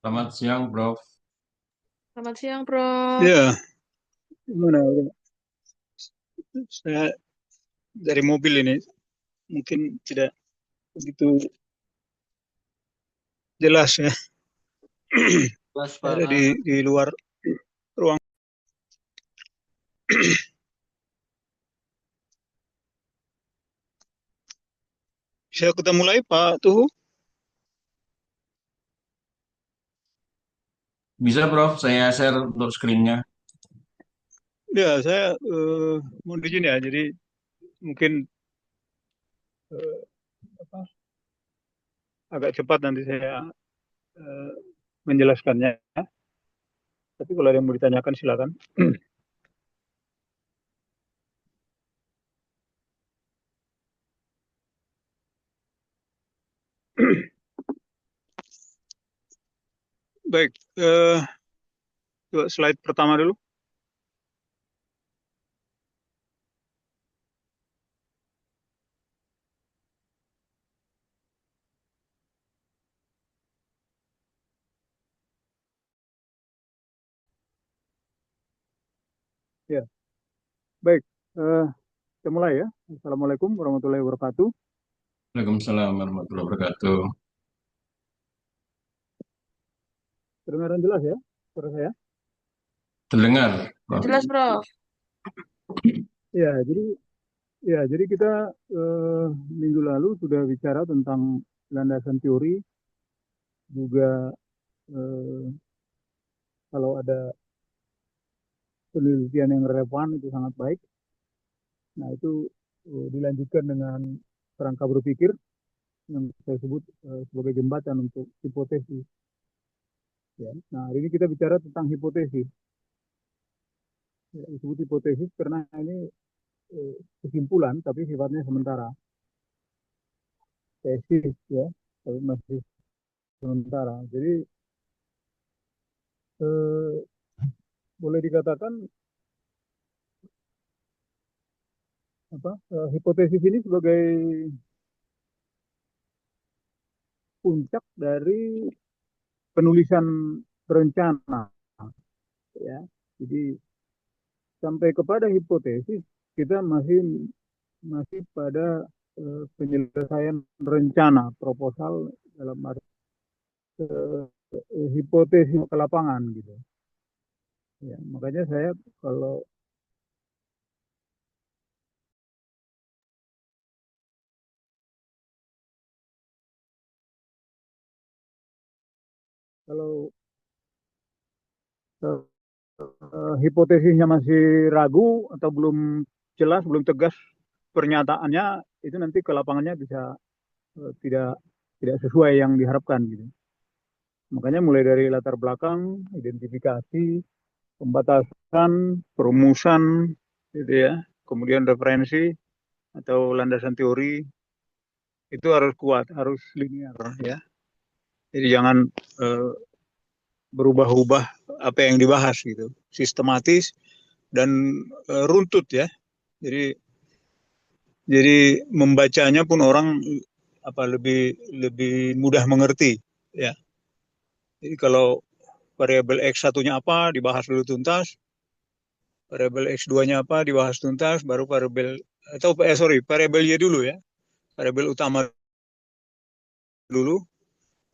Selamat siang, Prof. Selamat siang, Prof. Ya, gimana? Saya dari mobil ini mungkin tidak begitu jelas ya. Jelas, Saya Pak. ada di luar ruang. Bisa kita mulai, Pak Tuhu? Bisa, Prof. Saya share untuk screen-nya. Ya, saya mau izin ya. Jadi mungkin eh, apa, agak cepat nanti saya eh, menjelaskannya. Tapi kalau ada yang mau ditanyakan silakan. Baik, coba slide pertama dulu. Ya, baik. Eh, kita mulai ya. Assalamualaikum warahmatullahi wabarakatuh. Waalaikumsalam warahmatullahi wabarakatuh. Kedengaran jelas ya suara saya? Terdengar, Prof. Jelas, Prof. Ya, jadi kita minggu lalu sudah bicara tentang landasan teori, juga eh, kalau ada penelitian yang relevan itu sangat baik. Nah, itu dilanjutkan dengan kerangka berpikir yang saya sebut sebagai jembatan untuk hipotesis. Ya. Nah, hari ini kita bicara tentang hipotesis. Ya, disebut hipotesis karena ini kesimpulan, tapi sifatnya sementara. Tesis, ya, tapi masih sementara. Jadi eh, boleh dikatakan hipotesis ini sebagai puncak dari penulisan rencana, ya. Jadi sampai kepada hipotesis kita masih masih pada penyelesaian rencana proposal dalam arti hipotesis ke lapangan gitu. Ya, makanya saya kalau kalau hipotesisnya masih ragu atau belum jelas, belum tegas pernyataannya, itu nanti ke lapangannya bisa tidak tidak sesuai yang diharapkan gitu. Makanya mulai dari latar belakang, identifikasi, pembatasan, perumusan, gitu ya, kemudian referensi atau landasan teori itu harus kuat, harus linear ya. Jadi jangan eh, berubah-ubah apa yang dibahas gitu, sistematis dan runtut ya. Jadi membacanya pun orang lebih lebih mudah mengerti ya. Jadi kalau variabel X satunya apa dibahas dulu tuntas, variabel X2-nya apa dibahas tuntas, baru variabel Y dulu ya. Variabel utama dulu,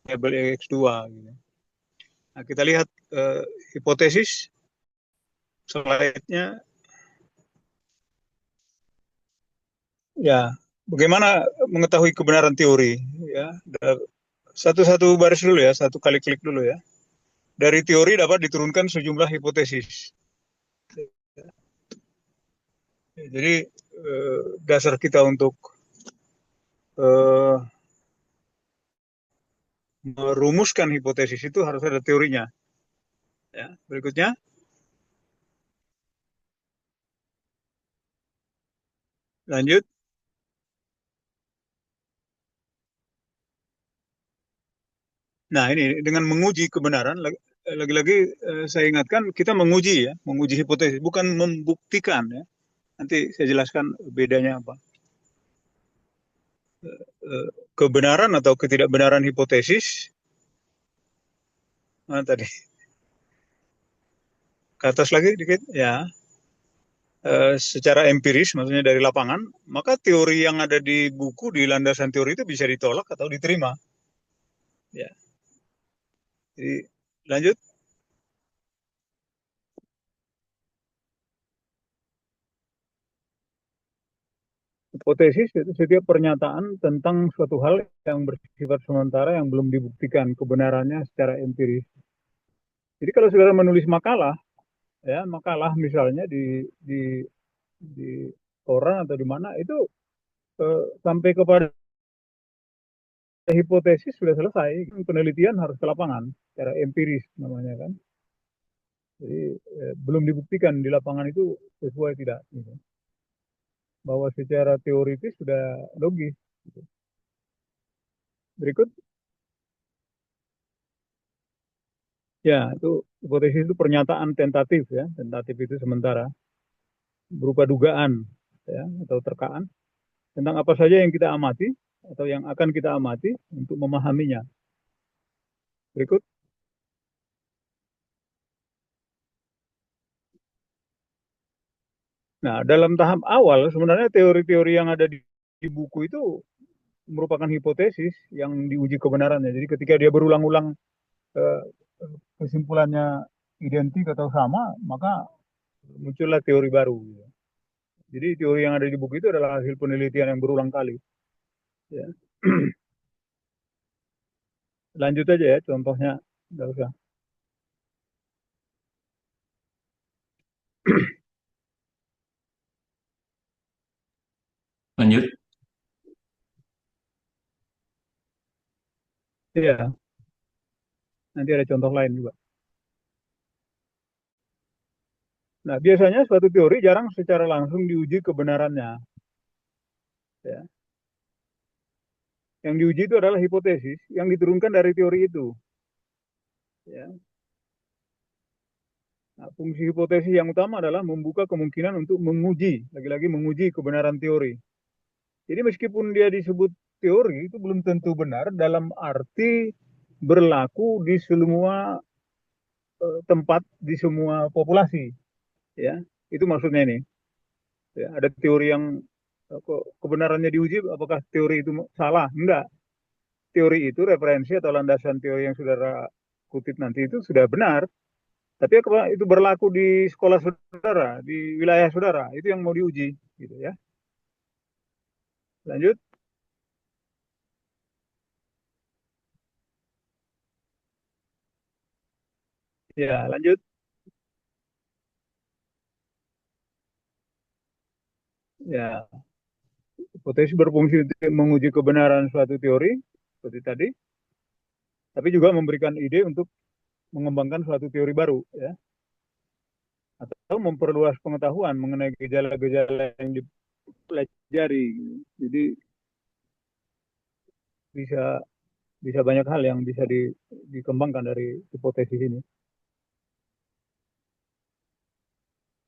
variabel X2 gitu. Nah, kita lihat hipotesis slide-nya ya. Bagaimana mengetahui kebenaran teori ya. Satu-satu baris dulu ya, satu kali klik dulu ya. Dari teori dapat diturunkan sejumlah hipotesis. Jadi dasar kita untuk eh, merumuskan hipotesis itu harus ada teorinya. Ya, berikutnya, lanjut. Nah, ini dengan menguji kebenaran, lagi-lagi saya ingatkan kita menguji ya, menguji hipotesis, bukan membuktikan ya. Nanti saya jelaskan bedanya apa. Kebenaran atau ketidakbenaran hipotesis Mana tadi? Ke atas lagi dikit, ya. Secara empiris, maksudnya dari lapangan, maka teori yang ada di buku, di landasan teori itu bisa ditolak atau diterima. Ya, jadi lanjut. Hipotesis itu setiap pernyataan tentang suatu hal yang bersifat sementara yang belum dibuktikan kebenarannya secara empiris. Jadi kalau saudara menulis makalah, ya makalah misalnya di koran atau di mana itu sampai kepada hipotesis sudah selesai, penelitian harus ke lapangan secara empiris namanya kan. Jadi belum dibuktikan di lapangan itu sesuai tidak, gitu. Bahwa secara teoritis sudah logis. Gitu. Berikut, ya itu hipotesis itu pernyataan tentatif ya, tentatif itu sementara berupa dugaan ya atau terkaan tentang apa saja yang kita amati atau yang akan kita amati untuk memahaminya. Berikut. Nah, dalam tahap awal sebenarnya teori-teori yang ada di buku itu merupakan hipotesis yang diuji kebenarannya. Jadi ketika dia berulang-ulang eh, kesimpulannya identik atau sama, maka muncullah teori baru. Jadi teori yang ada di buku itu adalah hasil penelitian yang berulang kali. Ya. Lanjut aja ya, contohnya nggak usah. Lanjut. Iya, nanti ada contoh lain juga. Nah, biasanya suatu teori jarang secara langsung diuji kebenarannya. Ya. Yang diuji itu adalah hipotesis yang diturunkan dari teori itu. Ya. Nah, fungsi hipotesis yang utama adalah membuka kemungkinan untuk menguji, lagi-lagi menguji kebenaran teori. Jadi meskipun dia disebut teori, itu belum tentu benar dalam arti berlaku di semua tempat, di semua populasi. Ya, itu maksudnya ini. Ya, ada teori yang kebenarannya diuji, apakah teori itu salah? Enggak. Teori itu referensi atau landasan teori yang saudara kutip nanti itu sudah benar. Tapi itu berlaku di sekolah saudara, di wilayah saudara, itu yang mau diuji, gitu ya. Lanjut, ya lanjut. Ya, hipotesis berfungsi untuk menguji kebenaran suatu teori seperti tadi, tapi juga memberikan ide untuk mengembangkan suatu teori baru, ya, atau memperluas pengetahuan mengenai gejala-gejala yang dipelajari. Jadi bisa bisa banyak hal yang bisa dikembangkan dari hipotesis ini.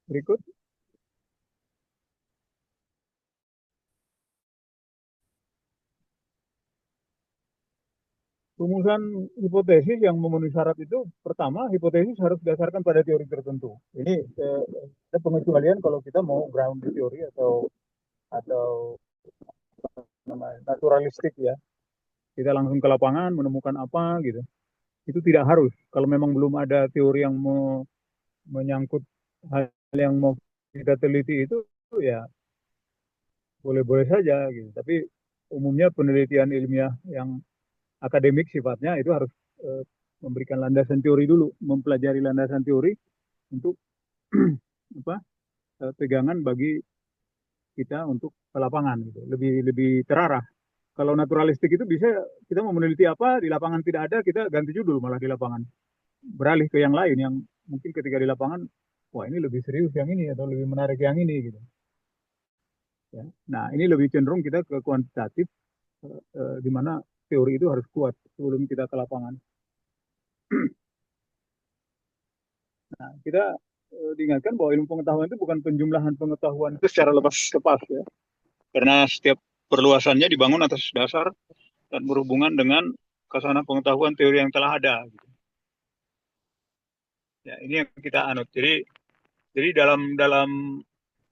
Berikut, rumusan hipotesis yang memenuhi syarat itu, pertama, hipotesis harus didasarkan pada teori tertentu. Ini ada pengecualian kalau kita mau ground theory atau namanya naturalistik ya. Kita langsung ke lapangan menemukan apa gitu. Itu tidak harus. Kalau memang belum ada teori yang menyangkut hal yang mau kita teliti itu ya boleh-boleh saja gitu. Tapi umumnya penelitian ilmiah yang akademik sifatnya itu harus eh, memberikan landasan teori dulu, mempelajari landasan teori untuk apa pegangan bagi kita untuk ke lapangan gitu, lebih lebih terarah. Kalau naturalistik itu bisa kita mau meneliti apa di lapangan tidak ada, kita ganti judul malah di lapangan, beralih ke yang lain yang mungkin ketika di lapangan, wah ini lebih serius yang ini atau lebih menarik yang ini gitu. Ya. Nah ini lebih cenderung kita ke kuantitatif, di mana teori itu harus kuat sebelum kita ke lapangan. Nah, kita diingatkan bahwa ilmu pengetahuan itu bukan penjumlahan pengetahuan itu secara lepas ya. Karena setiap perluasannya dibangun atas dasar dan berhubungan dengan kesana pengetahuan teori yang telah ada. Ya, ini yang kita anut. Jadi dalam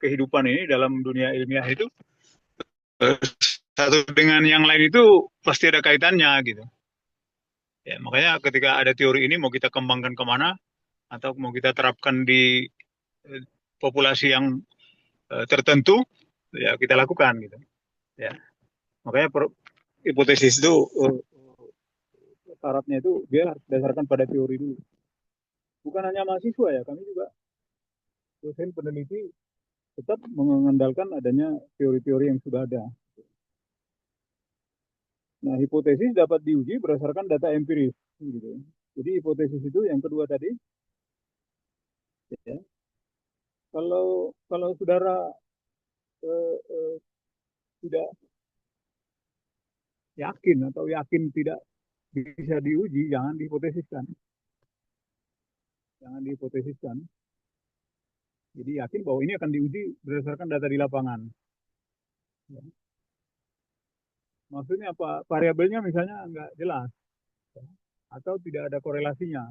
kehidupan ini, dalam dunia ilmiah itu, eh, satu dengan yang lain itu pasti ada kaitannya gitu. Ya, makanya ketika ada teori ini mau kita kembangkan kemana atau mau kita terapkan di eh, populasi yang tertentu, ya kita lakukan gitu. Ya, makanya hipotesis itu syaratnya itu dia harus berdasarkan pada teori dulu. Bukan hanya mahasiswa ya, kami juga dosen peneliti tetap mengandalkan adanya teori-teori yang sudah ada. Nah, hipotesis dapat diuji berdasarkan data empiris. Gitu. Jadi hipotesis itu yang kedua tadi, ya, kalau kalau saudara eh, eh, tidak yakin atau yakin tidak bisa diuji, jangan dihipotesiskan. Jangan dihipotesiskan. Jadi yakin bahwa ini akan diuji berdasarkan data di lapangan. Ya. Maksudnya apa? Variabelnya misalnya nggak jelas, ya, atau tidak ada korelasinya.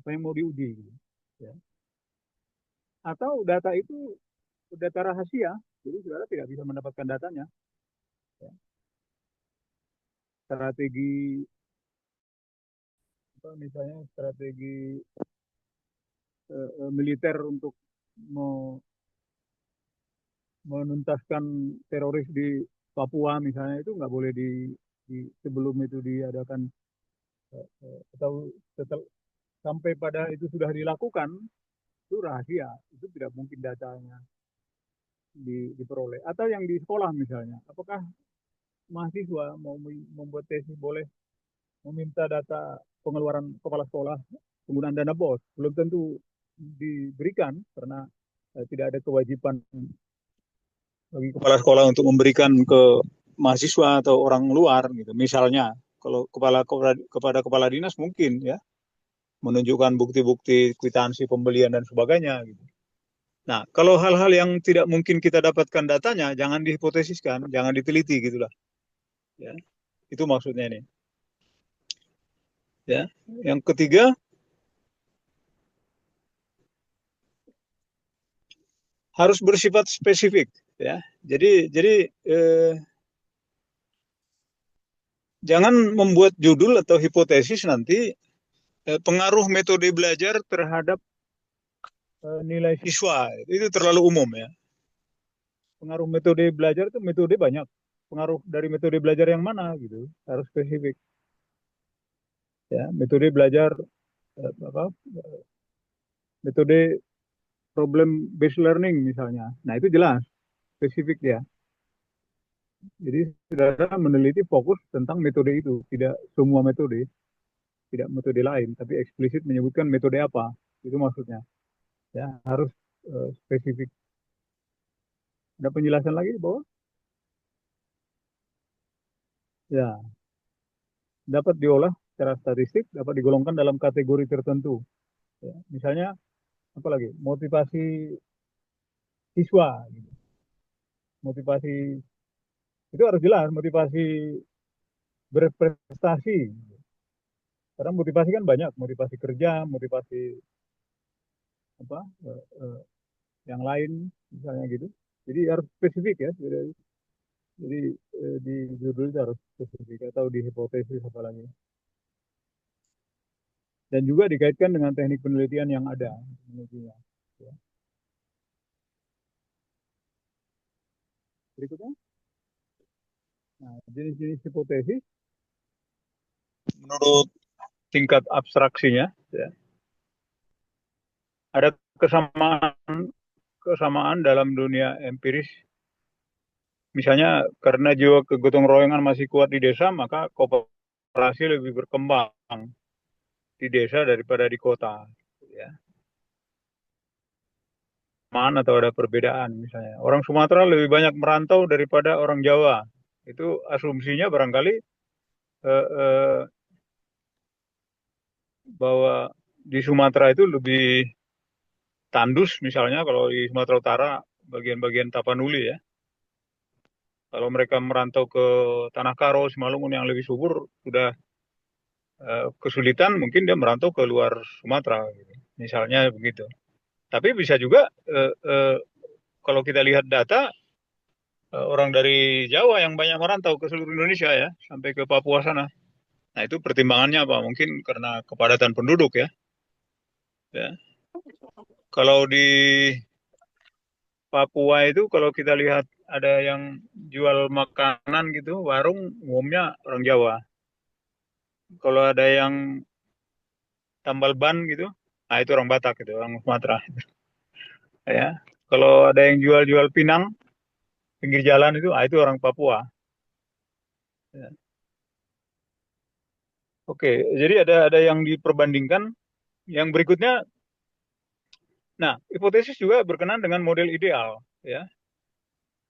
Apa yang mau diuji? Gitu. Ya. Atau data itu data rahasia, jadi saudara tidak bisa mendapatkan datanya. Ya. Strategi apa misalnya strategi militer untuk menuntaskan teroris di Papua misalnya itu nggak boleh sebelum itu diadakan atau setel, sampai pada itu sudah dilakukan itu rahasia, itu tidak mungkin datanya diperoleh. Atau yang di sekolah misalnya, apakah mahasiswa mau membuat tesis boleh meminta data pengeluaran kepala sekolah, penggunaan dana BOS? Belum tentu diberikan karena tidak ada kewajiban bagi kepala sekolah untuk memberikan ke mahasiswa atau orang luar gitu. Misalnya kalau kepada kepala dinas mungkin ya menunjukkan bukti-bukti kwitansi pembelian dan sebagainya gitu. Nah, kalau hal-hal yang tidak mungkin kita dapatkan datanya, jangan dihipotesiskan, jangan diteliti gitulah. Ya, itu maksudnya ini. Ya, yang ketiga harus bersifat spesifik. Ya, jadi jangan membuat judul atau hipotesis nanti pengaruh metode belajar terhadap nilai siswa itu terlalu umum ya. Pengaruh metode belajar itu metode banyak. Pengaruh dari metode belajar yang mana gitu harus spesifik. Ya, metode belajar apa? Metode problem based learning misalnya. Nah itu jelas spesifik ya. Jadi saudara meneliti fokus tentang metode itu, tidak semua metode, tidak metode lain, tapi eksplisit menyebutkan metode apa. Itu maksudnya. Ya harus spesifik. Ada penjelasan lagi bahwa ya dapat diolah secara statistik, dapat digolongkan dalam kategori tertentu. Ya, misalnya apa lagi? Motivasi siswa, gitu. Motivasi itu harus jelas, motivasi berprestasi. Karena motivasi kan banyak, motivasi kerja, motivasi apa yang lain, misalnya gitu. Jadi harus spesifik ya. Jadi di judul itu harus spesifik atau di hipotesis apalagi. Dan juga dikaitkan dengan teknik penelitian yang ada. Penelitian. Ya. Berikutnya, nah, jenis-jenis hipotesis menurut tingkat abstraksinya, ya, ada kesamaan dalam dunia empiris. Misalnya karena jiwa kegotong royongan masih kuat di desa, maka kooperasi lebih berkembang di desa daripada di kota. Ya. Mana atau ada perbedaan misalnya. Orang Sumatera lebih banyak merantau daripada orang Jawa. Itu asumsinya barangkali eh, eh, bahwa di Sumatera itu lebih tandus misalnya kalau di Sumatera Utara bagian-bagian Tapanuli ya. Kalau mereka merantau ke Tanah Karo, Simalungun yang lebih subur sudah kesulitan mungkin dia merantau ke luar Sumatera, gitu. Misalnya begitu. Tapi bisa juga kalau kita lihat data orang dari Jawa yang banyak merantau ke seluruh Indonesia ya, sampai ke Papua sana. Nah, itu pertimbangannya apa? Mungkin karena kepadatan penduduk ya. Ya. Kalau di Papua itu kalau kita lihat ada yang jual makanan gitu, warung umumnya orang Jawa. Kalau ada yang tambal ban gitu, nah itu orang Batak gitu, orang Sumatera. Ya. Kalau ada yang jual-jual pinang pinggir jalan itu, ah itu orang Papua. Ya. Oke, jadi ada yang diperbandingkan. Yang berikutnya, nah hipotesis juga berkenaan dengan model ideal, ya,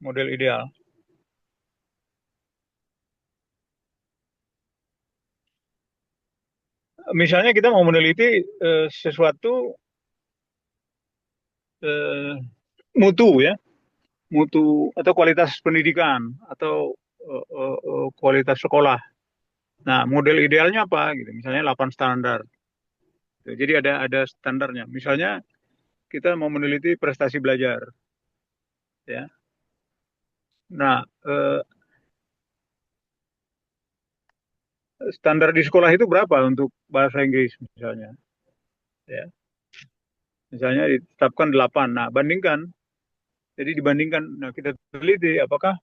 model ideal. Misalnya kita mau meneliti sesuatu eh, mutu ya, mutu atau kualitas pendidikan atau kualitas sekolah. Nah, model idealnya apa gitu? Misalnya 8 standar. Jadi ada standarnya. Misalnya kita mau meneliti prestasi belajar, ya. Nah, standar di sekolah itu berapa untuk bahasa Inggris misalnya, ya. Misalnya ditetapkan 8. Nah, bandingkan. Jadi dibandingkan, nah kita teliti apakah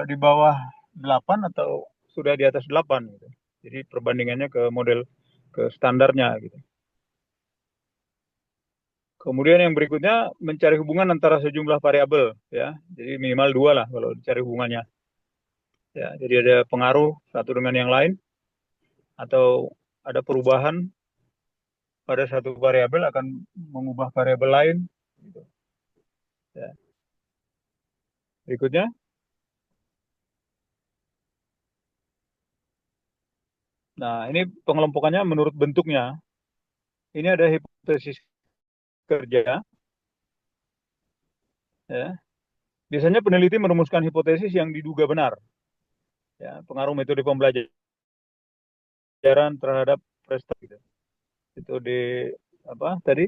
di bawah 8 atau sudah di atas 8 gitu. Jadi perbandingannya ke model ke standarnya gitu. Kemudian yang berikutnya mencari hubungan antara sejumlah variabel ya. Jadi minimal 2 lah kalau dicari hubungannya. Ya, jadi ada pengaruh satu dengan yang lain atau ada perubahan pada satu variabel akan mengubah variabel lain gitu. Ya. Berikutnya, nah ini pengelompokannya menurut bentuknya. Ini ada hipotesis kerja ya. Biasanya peneliti merumuskan hipotesis yang diduga benar. Ya, pengaruh metode pembelajaran terhadap prestasi. Gitu. Itu di apa tadi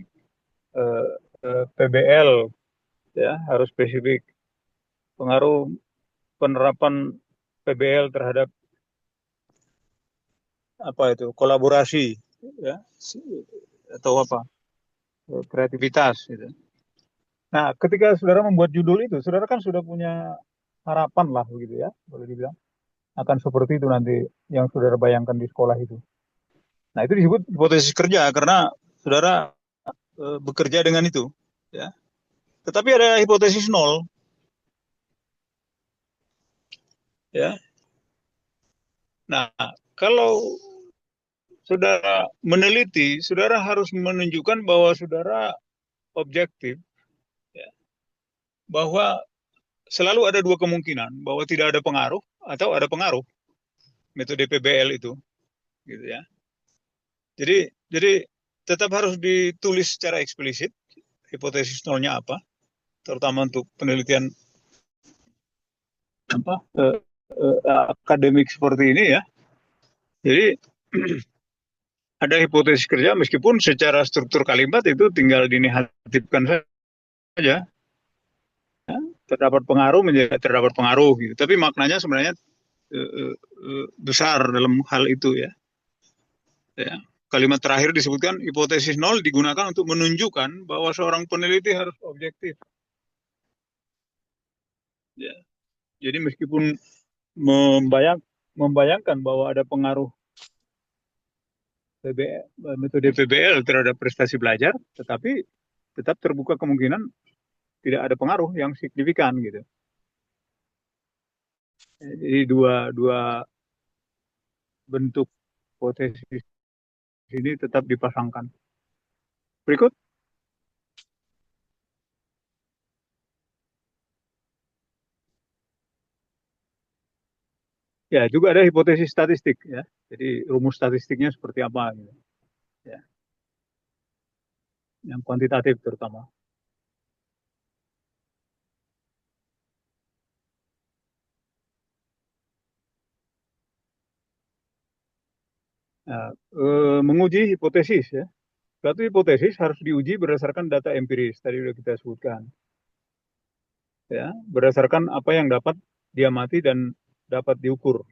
eh, PBL ya harus spesifik. Pengaruh penerapan PBL terhadap apa itu kolaborasi ya atau apa kreativitas gitu. Nah, ketika saudara membuat judul itu, saudara kan sudah punya harapan lah begitu ya, boleh dibilang akan seperti itu nanti yang saudara bayangkan di sekolah itu. Nah, itu disebut hipotesis kerja karena saudara bekerja dengan itu, ya. Tetapi ada hipotesis nol, ya. Nah, kalau saudara meneliti, saudara harus menunjukkan bahwa saudara objektif, ya, bahwa selalu ada dua kemungkinan, bahwa tidak ada pengaruh atau ada pengaruh metode PBL itu, gitu ya. Jadi tetap harus ditulis secara eksplisit hipotesis nolnya apa, terutama untuk penelitian apa akademik seperti ini ya. Jadi ada hipotesis kerja meskipun secara struktur kalimat itu tinggal dinegatifkan saja. Ya. Terdapat pengaruh menjadi terdapat pengaruh gitu. Tapi maknanya sebenarnya besar dalam hal itu ya. Ya. Kalimat terakhir disebutkan hipotesis nol digunakan untuk menunjukkan bahwa seorang peneliti harus objektif. Ya. Jadi meskipun membayangkan bahwa ada pengaruh PBL, metode PBL terhadap prestasi belajar, tetapi tetap terbuka kemungkinan tidak ada pengaruh yang signifikan gitu. Jadi dua dua bentuk hipotesis ini tetap dipasangkan. Berikut, ya juga ada hipotesis statistik ya. Jadi rumus statistiknya seperti apa gitu. Ya, yang kuantitatif terutama. Nah, menguji hipotesis ya. Suatu hipotesis harus diuji berdasarkan data empiris tadi sudah kita sebutkan ya, berdasarkan apa yang dapat diamati dan dapat diukur.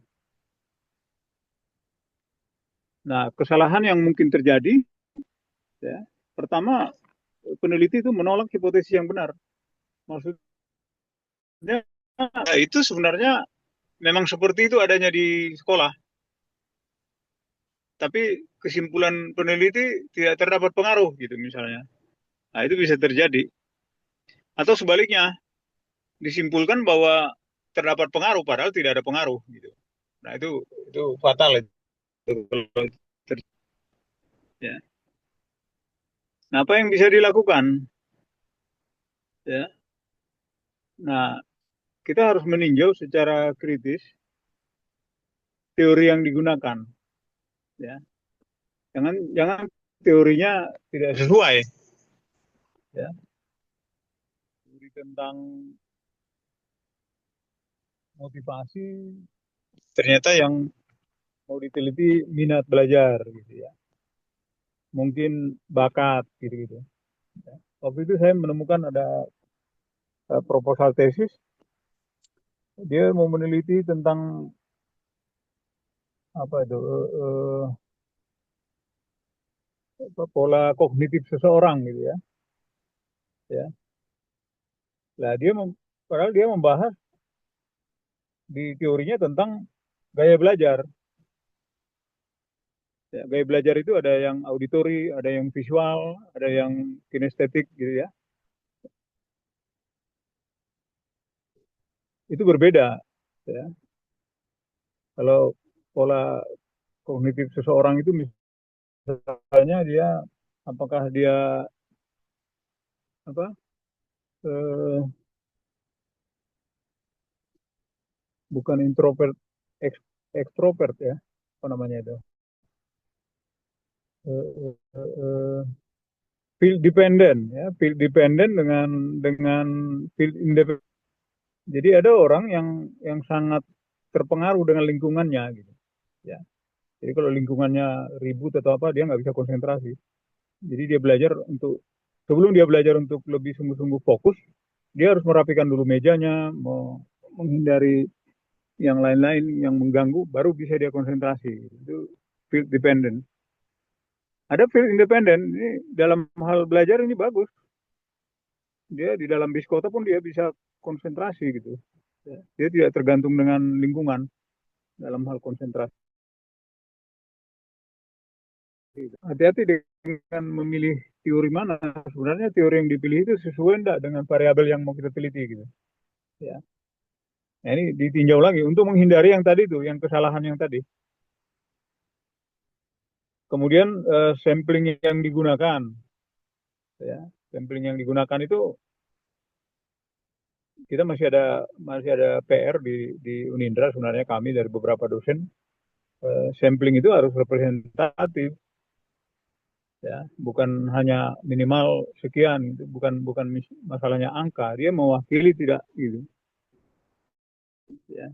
Nah, kesalahan yang mungkin terjadi ya, pertama peneliti itu menolak hipotesis yang benar. Maksudnya itu sebenarnya memang seperti itu adanya di sekolah, tapi kesimpulan peneliti tidak terdapat pengaruh gitu misalnya. Nah, itu bisa terjadi. Atau sebaliknya, disimpulkan bahwa terdapat pengaruh padahal tidak ada pengaruh gitu. Nah, itu fatal itu. Ya. Nah, apa yang bisa dilakukan? Ya. Nah, kita harus meninjau secara kritis teori yang digunakan. Ya. Jangan jangan teorinya tidak sesuai. Ya. Teori tentang motivasi ternyata yang mau diteliti minat belajar gitu ya. Mungkin bakat gitu-gitu. Ya. Waktu itu saya menemukan ada proposal tesis, dia mau meneliti tentang apa itu pola kognitif seseorang gitu ya. Ya. Nah, padahal dia membahas di teorinya tentang gaya belajar. Ya, gaya belajar itu ada yang auditori, ada yang visual, ada yang kinestetik gitu ya. Itu berbeda. Ya. Kalau pola kognitif seseorang itu misalnya dia apakah dia apa eh, bukan introvert ekstrovert ya, apa namanya itu, eh, eh, eh, field dependent ya, field dependent dengan field independent. Jadi ada orang yang sangat terpengaruh dengan lingkungannya gitu ya. Jadi kalau lingkungannya ribut atau apa dia nggak bisa konsentrasi. Jadi dia belajar untuk sebelum dia belajar untuk lebih sungguh-sungguh fokus, dia harus merapikan dulu mejanya, menghindari yang lain-lain yang mengganggu, baru bisa dia konsentrasi. Itu field dependent. Ada field independent, ini dalam hal belajar ini bagus. Dia di dalam biskota pun dia bisa konsentrasi gitu. Ya. Dia tidak tergantung dengan lingkungan dalam hal konsentrasi. Hati-hati dengan memilih teori mana. Sebenarnya teori yang dipilih itu sesuai enggak dengan variabel yang mau kita teliti gitu. Ya. Nah, ini ditinjau lagi untuk menghindari yang tadi itu, yang kesalahan yang tadi. Kemudian sampling yang digunakan, ya, sampling yang digunakan itu kita masih ada PR di Unindra sebenarnya kami dari beberapa dosen. Sampling itu harus representatif, ya, bukan hanya minimal sekian, itu bukan masalahnya angka, dia mewakili tidak gitu, ya.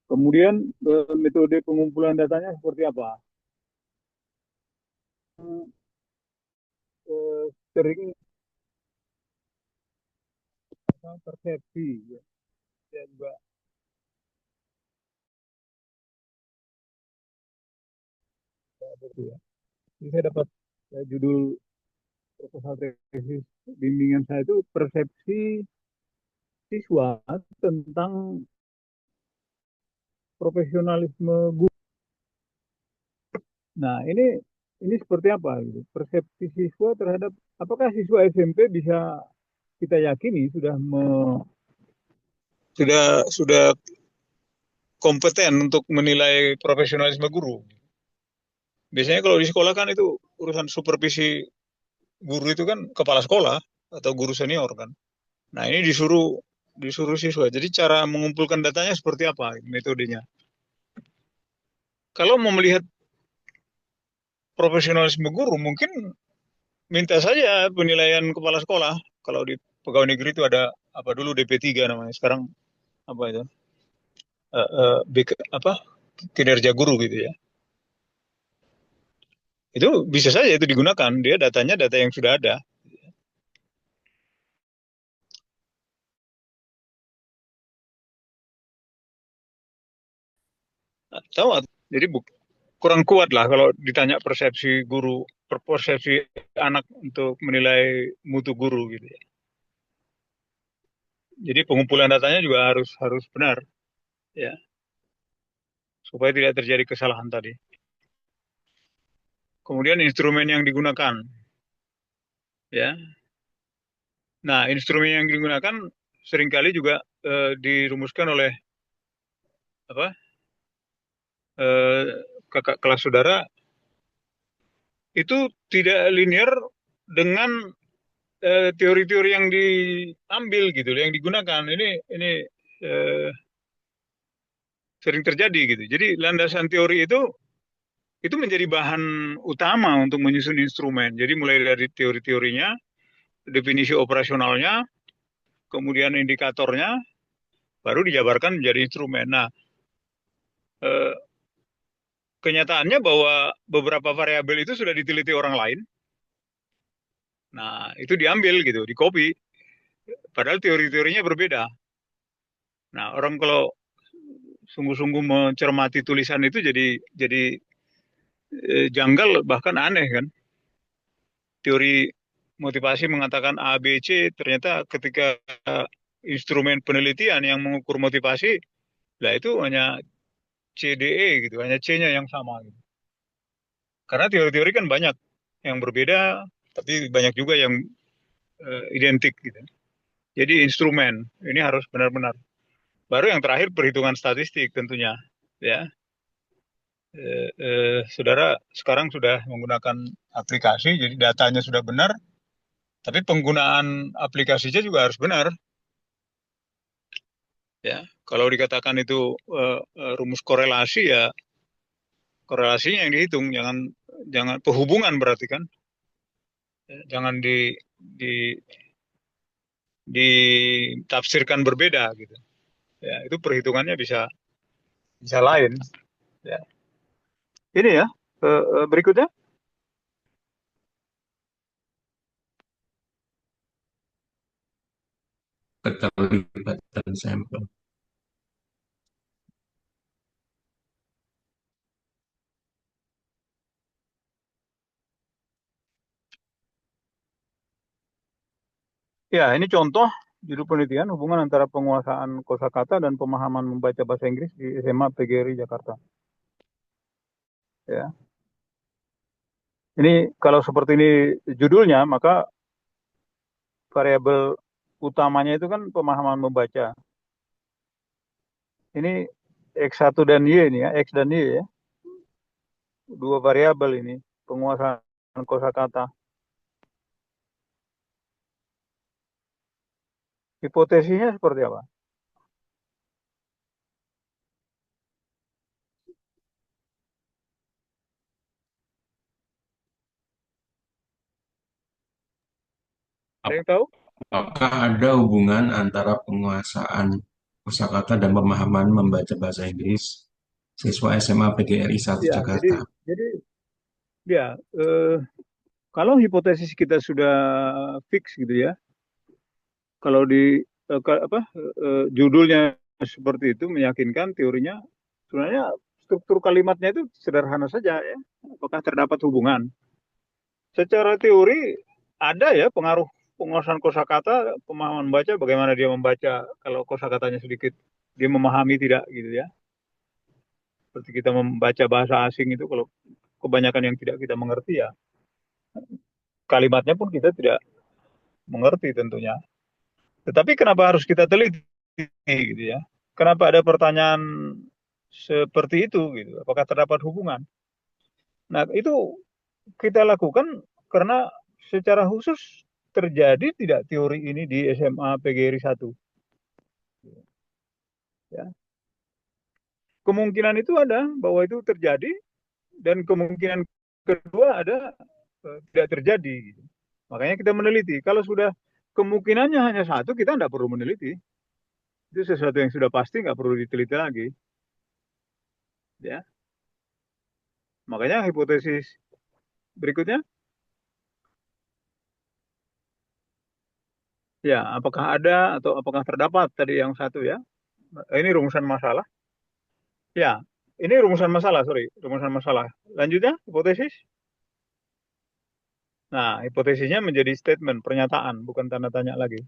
Kemudian metode pengumpulan datanya seperti apa? Sering persepsi, ya, ya juga betul ya. Jadi saya dapat judul proposal tesis bimbingan saya itu persepsi siswa tentang profesionalisme guru. Nah, ini seperti apa gitu? Persepsi siswa terhadap apakah siswa SMP bisa kita yakini sudah kompeten untuk menilai profesionalisme guru. Biasanya kalau di sekolah kan itu urusan supervisi guru itu kan kepala sekolah atau guru senior kan. Nah, ini disuruh disuruh siswa. Jadi cara mengumpulkan datanya seperti apa metodenya? Kalau mau melihat profesionalisme guru, mungkin minta saja penilaian kepala sekolah. Kalau di pegawai negeri itu ada apa dulu DP3 namanya. Sekarang apa itu? kinerja guru gitu ya. Itu bisa saja itu digunakan, dia datanya data yang sudah ada. Tahu, jadi kurang kuat lah kalau ditanya persepsi guru, persepsi anak untuk menilai mutu guru gitu ya. Jadi pengumpulan datanya juga harus benar ya, supaya tidak terjadi kesalahan tadi. Kemudian instrumen yang digunakan ya. Nah, instrumen yang digunakan seringkali juga dirumuskan oleh apa? Kakak kelas saudara itu tidak linear dengan teori-teori yang diambil gitu, yang digunakan. Ini eh, sering terjadi gitu. Jadi landasan teori itu menjadi bahan utama untuk menyusun instrumen. Jadi mulai dari teori-teorinya, definisi operasionalnya, kemudian indikatornya, baru dijabarkan menjadi instrumen. Nah, eh, kenyataannya bahwa beberapa variabel itu sudah diteliti orang lain. Nah, itu diambil gitu, di-copy. Padahal teori-teorinya berbeda. Nah, orang kalau sungguh-sungguh mencermati tulisan itu jadi janggal bahkan aneh kan. Teori motivasi mengatakan A, B, C, ternyata ketika instrumen penelitian yang mengukur motivasi, lah itu hanya C, D, E gitu, hanya C-nya yang sama gitu. Karena teori-teori kan banyak yang berbeda, tapi banyak juga yang identik gitu. Jadi instrumen ini harus benar-benar. Baru yang terakhir perhitungan statistik tentunya, ya. Saudara sekarang sudah menggunakan aplikasi, jadi datanya sudah benar, tapi penggunaan aplikasinya juga harus benar. Ya, kalau dikatakan itu rumus korelasi ya korelasinya yang dihitung, jangan penghubungan berarti kan, ya, jangan di ditafsirkan berbeda gitu. Ya, itu perhitungannya bisa lain. Ya. Ini ya berikutnya. Keterlibatan sampel. Ya, ini contoh judul penelitian hubungan antara penguasaan kosakata dan pemahaman membaca bahasa Inggris di SMA PGRI Jakarta. Ya. Ini kalau seperti ini judulnya, maka variabel utamanya itu kan pemahaman membaca. Ini X1 dan Y ini ya, X dan Y ya. Dua variabel ini, penguasaan kosakata. Hipotesisnya seperti apa? Ada yang tahu? Apakah ada hubungan antara penguasaan kosakata dan pemahaman membaca bahasa Inggris siswa SMA PGRI 1 Ya, Jakarta? jadi ya kalau hipotesis kita sudah fix gitu ya, kalau di judulnya seperti itu meyakinkan teorinya, sebenarnya struktur kalimatnya itu sederhana saja ya. Apakah terdapat hubungan? Secara teori ada ya pengaruh penguasaan kosakata, pemahaman membaca, bagaimana dia membaca kalau kosakatanya sedikit, dia memahami tidak gitu ya. Seperti kita membaca bahasa asing itu kalau kebanyakan yang tidak kita mengerti ya kalimatnya pun kita tidak mengerti tentunya. Tetapi kenapa harus kita teliti gitu ya? Kenapa ada pertanyaan seperti itu gitu? Apakah terdapat hubungan? Nah, itu kita lakukan karena secara khusus terjadi tidak teori ini di SMA PGRI 1. Ya. Kemungkinan itu ada bahwa itu terjadi dan kemungkinan kedua ada tidak terjadi. Gitu. Makanya kita meneliti. Kalau sudah kemungkinannya hanya satu, kita tidak perlu meneliti. Itu sesuatu yang sudah pasti, nggak perlu diteliti lagi. Ya, makanya hipotesis berikutnya, ya, apakah ada atau apakah terdapat tadi yang satu ya. Ini rumusan masalah. Ya, ini rumusan masalah, sorry, rumusan masalah. Lanjutnya, hipotesis. Nah, hipotesisnya menjadi statement, pernyataan, bukan tanda tanya lagi.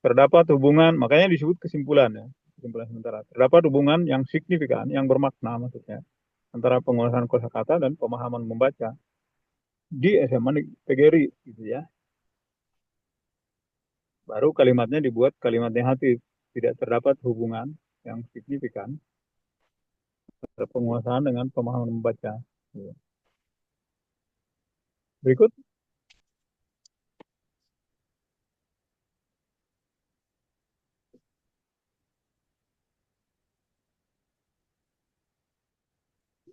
Terdapat hubungan, makanya disebut kesimpulan ya, kesimpulan sementara. Terdapat hubungan yang signifikan, yang bermakna maksudnya, antara penguasaan kosakata dan pemahaman membaca di SMA di PGRI, gitu ya. Baru kalimatnya dibuat kalimat negatif, tidak terdapat hubungan yang signifikan antara penguasaan dengan pemahaman membaca. Gitu. Berikut.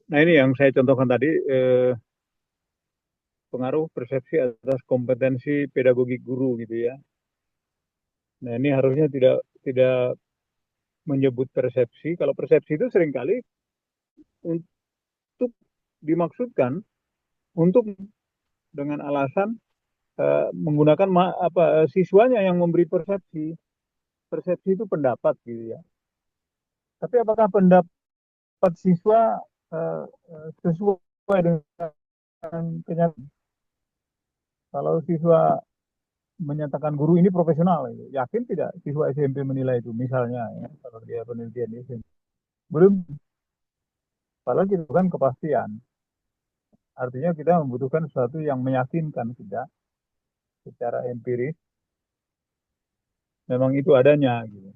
Nah ini yang saya contohkan tadi, pengaruh persepsi atas kompetensi pedagogik guru gitu ya. Nah ini harusnya tidak tidak menyebut persepsi. Kalau persepsi itu seringkali untuk dimaksudkan untuk dengan alasan menggunakan siswanya yang memberi persepsi. Persepsi itu pendapat gitu ya. Tapi apakah pendapat siswa sesuai dengan kenyataan? Kalau siswa menyatakan guru ini profesional, yakin tidak siswa SMP menilai itu misalnya ya, kalau dia penelitian di SMP. Belum, padahal kita bukan kepastian. Artinya kita membutuhkan sesuatu yang meyakinkan kita secara empiris memang itu adanya gitu.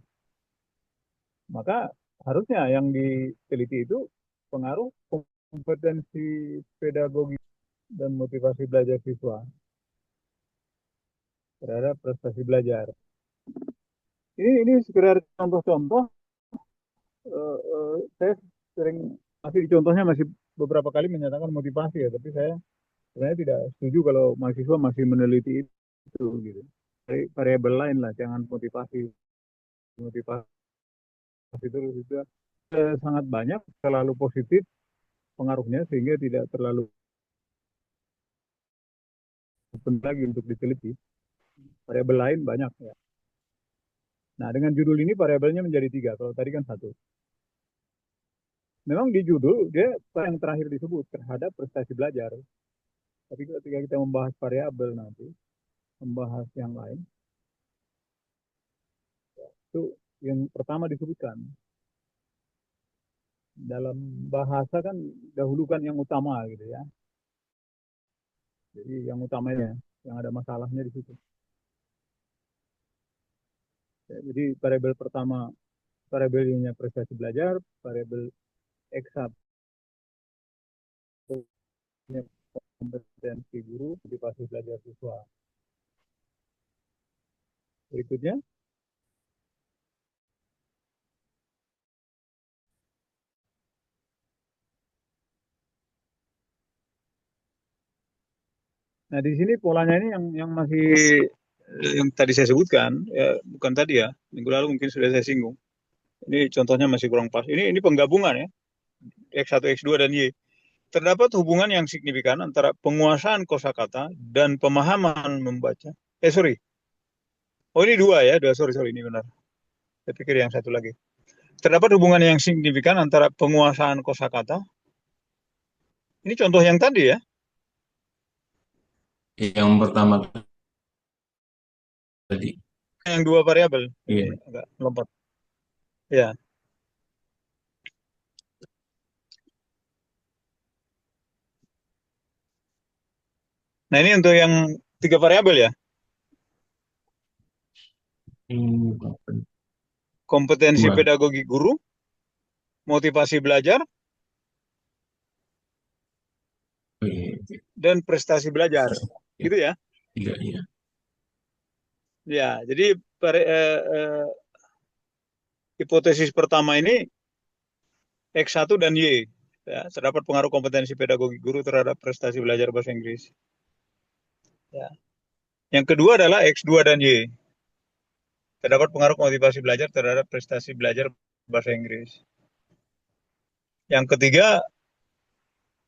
Maka harusnya yang diteliti itu pengaruh kompetensi pedagogi dan motivasi belajar siswa terhadap prestasi belajar. Ini sekedar contoh-contoh. Saya sering masih di contohnya masih beberapa kali menyatakan motivasi ya, tapi saya sebenarnya tidak setuju kalau mahasiswa masih meneliti itu gitu. Variabel lain lah, jangan motivasi motivasi terus itu sangat banyak, terlalu positif pengaruhnya sehingga tidak terlalu penting lagi untuk diteliti. Variabel lain banyak ya. Nah dengan judul ini variabelnya menjadi tiga, kalau tadi kan satu. Memang di judul dia yang terakhir disebut terhadap prestasi belajar. Tapi ketika kita membahas variabel nanti, membahas yang lain, itu yang pertama disebutkan. Dalam bahasa kan dahulukan yang utama gitu ya. Jadi yang utamanya, yang ada masalahnya di situ. Ya, jadi variabel pertama, variabelnya prestasi belajar, variabel X1 kompetensi guru, motivasi belajar siswa. Berikutnya, nah di sini polanya ini yang masih yang tadi saya sebutkan, ya, bukan tadi ya, minggu lalu mungkin sudah saya singgung. Ini contohnya masih kurang pas. Ini penggabungan ya, X1, X2 dan Y. Terdapat hubungan yang signifikan antara penguasaan kosakata dan pemahaman membaca. Sorry. Oh ini dua ya, dua, sorry, ini benar. Saya pikir yang satu lagi. Terdapat hubungan yang signifikan antara penguasaan kosakata. Ini contoh yang tadi ya. Yang pertama tadi. Yang dua variabel. Ini Iya. agak melompat. Ya. Nah ini untuk yang tiga variabel ya. Hmm, Kompetensi dua. pedagogi guru, motivasi belajar, Oke. dan prestasi belajar. Ya, Gitu ya. tiga, iya. Ya, jadi hipotesis pertama ini X1 dan Y. Ya, terdapat pengaruh kompetensi pedagogi guru terhadap prestasi belajar bahasa Inggris. Ya. Yang kedua adalah X2 dan Y. terdapat pengaruh motivasi belajar terhadap prestasi belajar bahasa Inggris. Yang ketiga,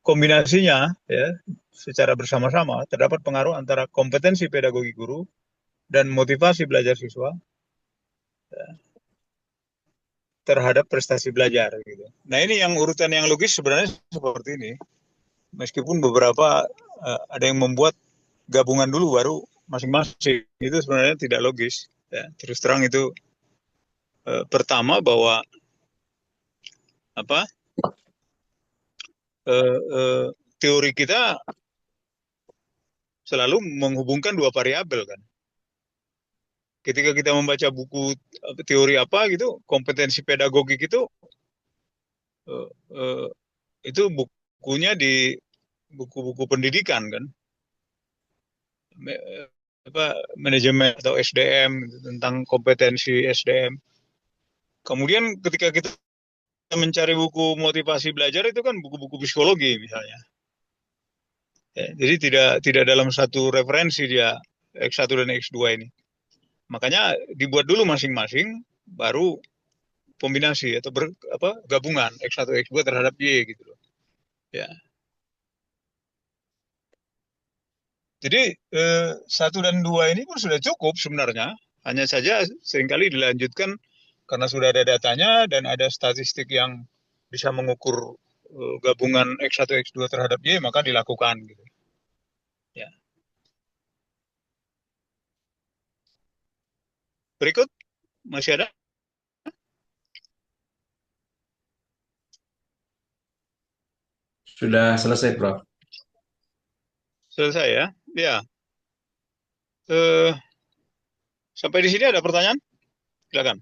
kombinasinya ya secara bersama-sama terdapat pengaruh antara kompetensi pedagogi guru dan motivasi belajar siswa terhadap prestasi belajar gitu. Nah, ini yang urutan yang logis sebenarnya seperti ini. Meskipun beberapa ada yang membuat gabungan dulu baru masing-masing, itu sebenarnya tidak logis ya. Terus terang itu pertama bahwa apa eh, eh, teori kita selalu menghubungkan dua variabel kan. Ketika kita membaca buku teori apa gitu, kompetensi pedagogik eh, eh, itu bukunya di buku-buku pendidikan kan, apa manajemen atau SDM tentang kompetensi SDM. Kemudian ketika kita mencari buku motivasi belajar itu kan buku-buku psikologi misalnya. Ya, jadi tidak dalam satu referensi dia X1 dan X2 ini. Makanya dibuat dulu masing-masing, baru kombinasi atau gabungan X1 X2 terhadap Y gitu loh. Ya. Jadi satu dan dua ini pun sudah cukup sebenarnya. Hanya saja seringkali dilanjutkan karena sudah ada datanya dan ada statistik yang bisa mengukur gabungan X1 X2 terhadap Y, maka dilakukan gitu. Ya. Berikut masih ada? Sudah selesai, Prof. Selesai ya? Ya. Eh, sampai di sini ada pertanyaan? Silakan.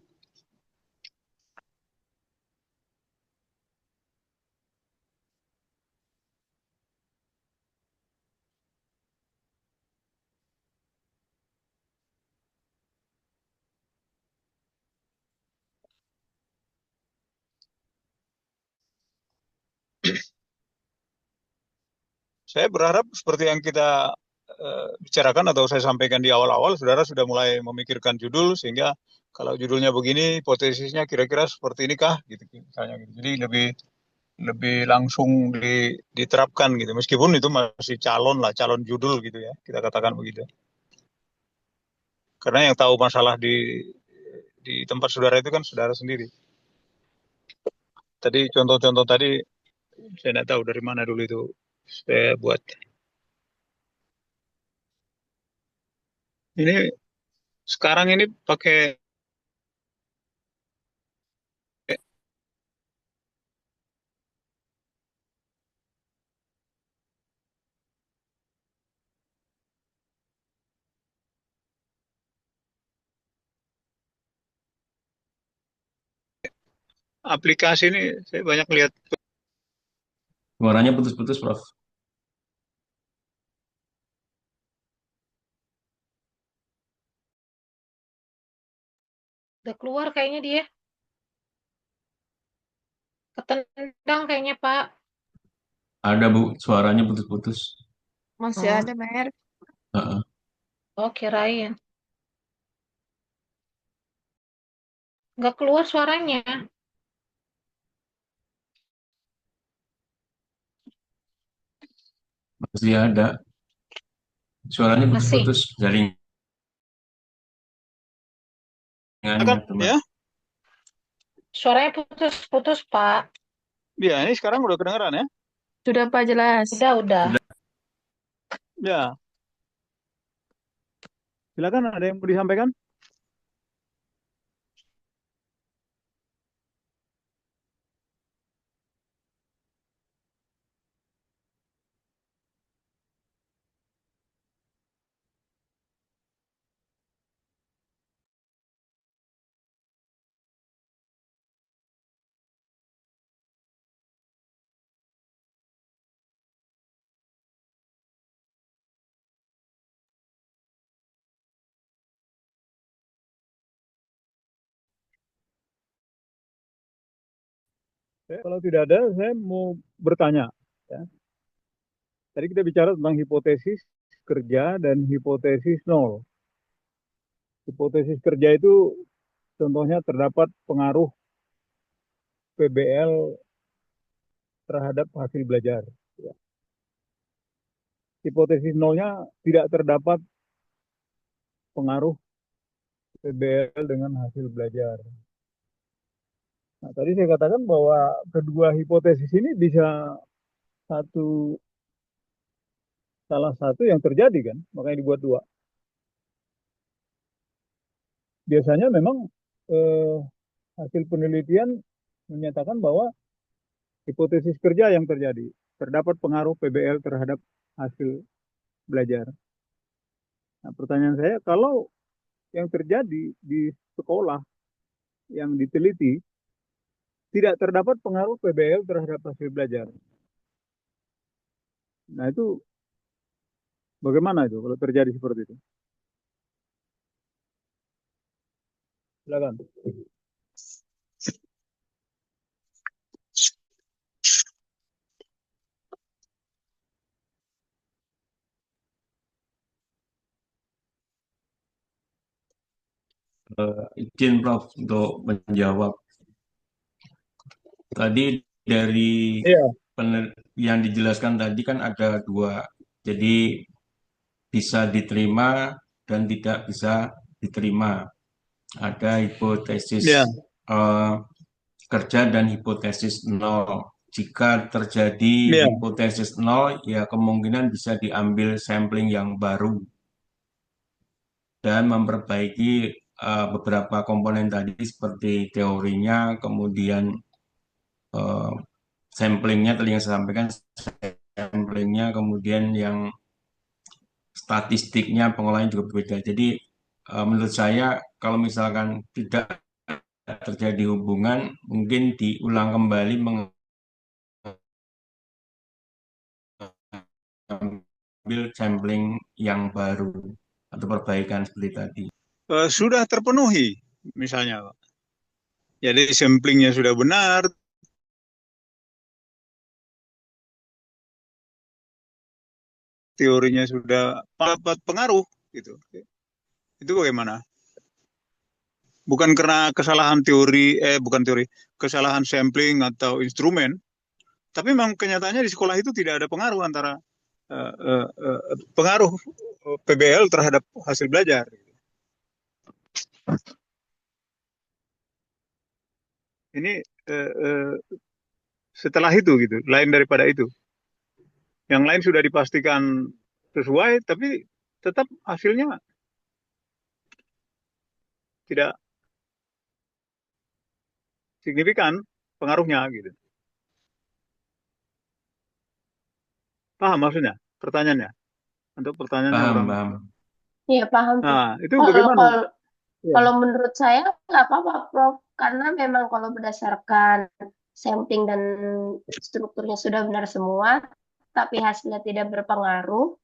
Saya berharap seperti yang kita bicarakan atau saya sampaikan di awal-awal, saudara sudah mulai memikirkan judul sehingga kalau judulnya begini, hipotesisnya kira-kira seperti ini kah, gitu, misalnya gitu. Jadi lebih lebih langsung diterapkan gitu. Meskipun itu masih calon lah, calon judul gitu ya, kita katakan begitu. Karena yang tahu masalah di tempat saudara itu kan saudara sendiri. Tadi contoh-contoh tadi saya tidak tahu dari mana dulu itu saya buat. Ini sekarang ini pakai aplikasi ini, saya banyak lihat. Suaranya putus-putus, Prof. Udah keluar kayaknya dia. Ketendang kayaknya, Pak. Ada, Bu. Suaranya putus-putus. Masih Oh, ada, Mer. Heeh. Oh, kirain. Nggak keluar suaranya. Masih ada. Suaranya Masih. putus-putus. Jaringannya, Kan teman. ya? Suaranya putus-putus, Pak. Ya, ini sekarang udah kedengeran ya? sudah Pak jelas. Udah. Sudah. Ya, silakan ada yang mau disampaikan? Kalau tidak ada, saya mau bertanya. Ya. Tadi kita bicara tentang hipotesis kerja dan hipotesis nol. Hipotesis kerja itu contohnya terdapat pengaruh PBL terhadap hasil belajar. Ya. Hipotesis nolnya tidak terdapat pengaruh PBL dengan hasil belajar. Nah, tadi saya katakan bahwa kedua hipotesis ini bisa satu salah satu yang terjadi kan, makanya dibuat dua. Biasanya memang eh, hasil penelitian menyatakan bahwa hipotesis kerja yang terjadi terdapat pengaruh PBL terhadap hasil belajar. Nah, pertanyaan saya, kalau yang terjadi di sekolah yang diteliti tidak terdapat pengaruh PBL terhadap hasil belajar. Nah, itu bagaimana itu kalau terjadi seperti itu? Silakan. Izin Prof untuk menjawab. Tadi dari Iya, yang dijelaskan tadi kan ada dua, jadi bisa diterima dan tidak bisa diterima. Ada iya, hipotesis eh, kerja dan hipotesis nol. Jika terjadi iya, hipotesis nol, ya kemungkinan bisa diambil sampling yang baru dan memperbaiki beberapa komponen tadi seperti teorinya, kemudian eh, samplingnya tadi yang saya sampaikan, samplingnya, kemudian yang statistiknya pengolahan juga berbeda. Jadi menurut saya kalau misalkan tidak terjadi hubungan, mungkin diulang kembali mengambil sampling yang baru atau perbaikan seperti tadi. sudah terpenuhi misalnya, Pak. Jadi samplingnya sudah benar, teorinya sudah dapat pengaruh gitu. Itu bagaimana? Bukan karena kesalahan teori, bukan teori, kesalahan sampling atau instrumen, tapi memang kenyataannya di sekolah itu tidak ada pengaruh antara pengaruh PBL terhadap hasil belajar. Ini eh, eh, setelah itu gitu, lain daripada itu. Yang lain sudah dipastikan sesuai, tapi tetap hasilnya tidak signifikan pengaruhnya gitu. Paham maksudnya? Pertanyaannya untuk pertanyaannya Paham, kurang. paham. Iya, paham, Prof. Nah, itu Kalau bagaimana? kalau Ya, kalau menurut saya nggak apa-apa, Prof. Karena memang kalau berdasarkan sampling dan strukturnya sudah benar semua, tapi hasilnya tidak berpengaruh,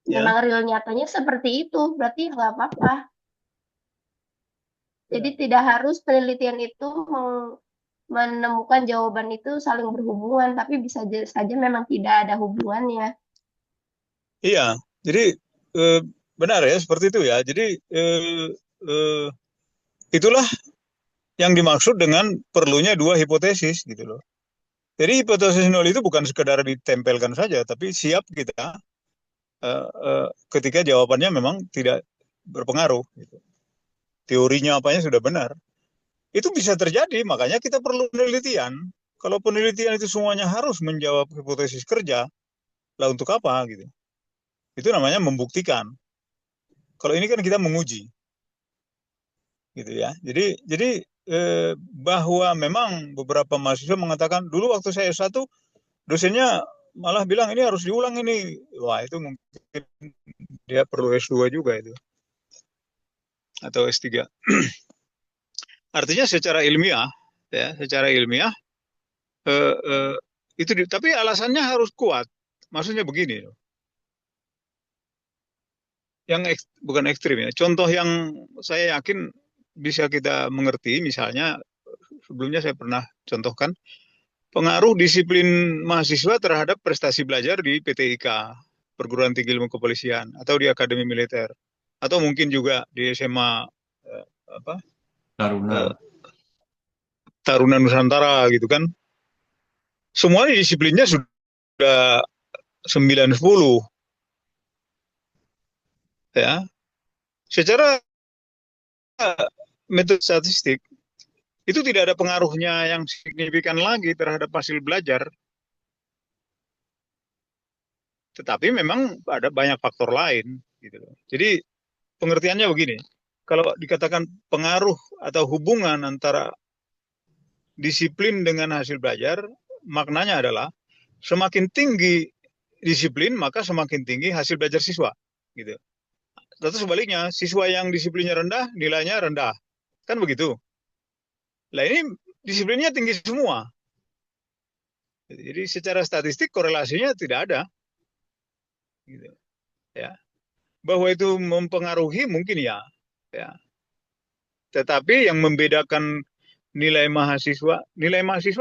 ya, memang real nyatanya seperti itu, berarti ya nggak apa-apa. Jadi ya. tidak harus penelitian itu menemukan jawaban itu saling berhubungan, tapi bisa saja memang tidak ada hubungannya. Iya, jadi eh, benar ya seperti itu ya. Jadi eh, eh, itulah yang dimaksud dengan perlunya dua hipotesis gitu loh. Jadi hipotesis nol itu bukan sekedar ditempelkan saja, tapi siap kita ketika jawabannya memang tidak berpengaruh. Gitu. Teorinya apanya sudah benar. Itu bisa terjadi, makanya kita perlu penelitian. Kalau penelitian itu semuanya harus menjawab hipotesis kerja, lah untuk apa gitu? Itu namanya membuktikan. Kalau ini kan kita menguji, gitu ya. Jadi bahwa memang beberapa mahasiswa mengatakan dulu waktu saya S1 dosennya malah bilang ini harus diulang ini. Wah, itu mungkin dia perlu S2 juga itu atau S3. Artinya secara ilmiah eh, eh, itu tapi alasannya harus kuat. Maksudnya begini loh. Bukan ekstrim ya. Contoh yang saya yakin bisa kita mengerti, misalnya sebelumnya saya pernah contohkan pengaruh disiplin mahasiswa terhadap prestasi belajar di PTIK, Perguruan Tinggi Ilmu Kepolisian, atau di Akademi Militer, atau mungkin juga di SMA apa Taruna. Taruna Nusantara gitu kan, semuanya disiplinnya sudah 9-10 ya. Secara metode statistik itu tidak ada pengaruhnya yang signifikan lagi terhadap hasil belajar. Tetapi memang ada banyak faktor lain gitu loh. Jadi pengertiannya begini, kalau dikatakan pengaruh atau hubungan antara disiplin dengan hasil belajar, maknanya adalah semakin tinggi disiplin maka semakin tinggi hasil belajar siswa gitu. Atau sebaliknya, siswa yang disiplinnya rendah nilainya rendah, kan begitu. Nah ini disiplinnya tinggi semua. Jadi secara statistik korelasinya tidak ada. Gitu. Ya. Bahwa itu mempengaruhi mungkin ya. Tetapi yang membedakan nilai mahasiswa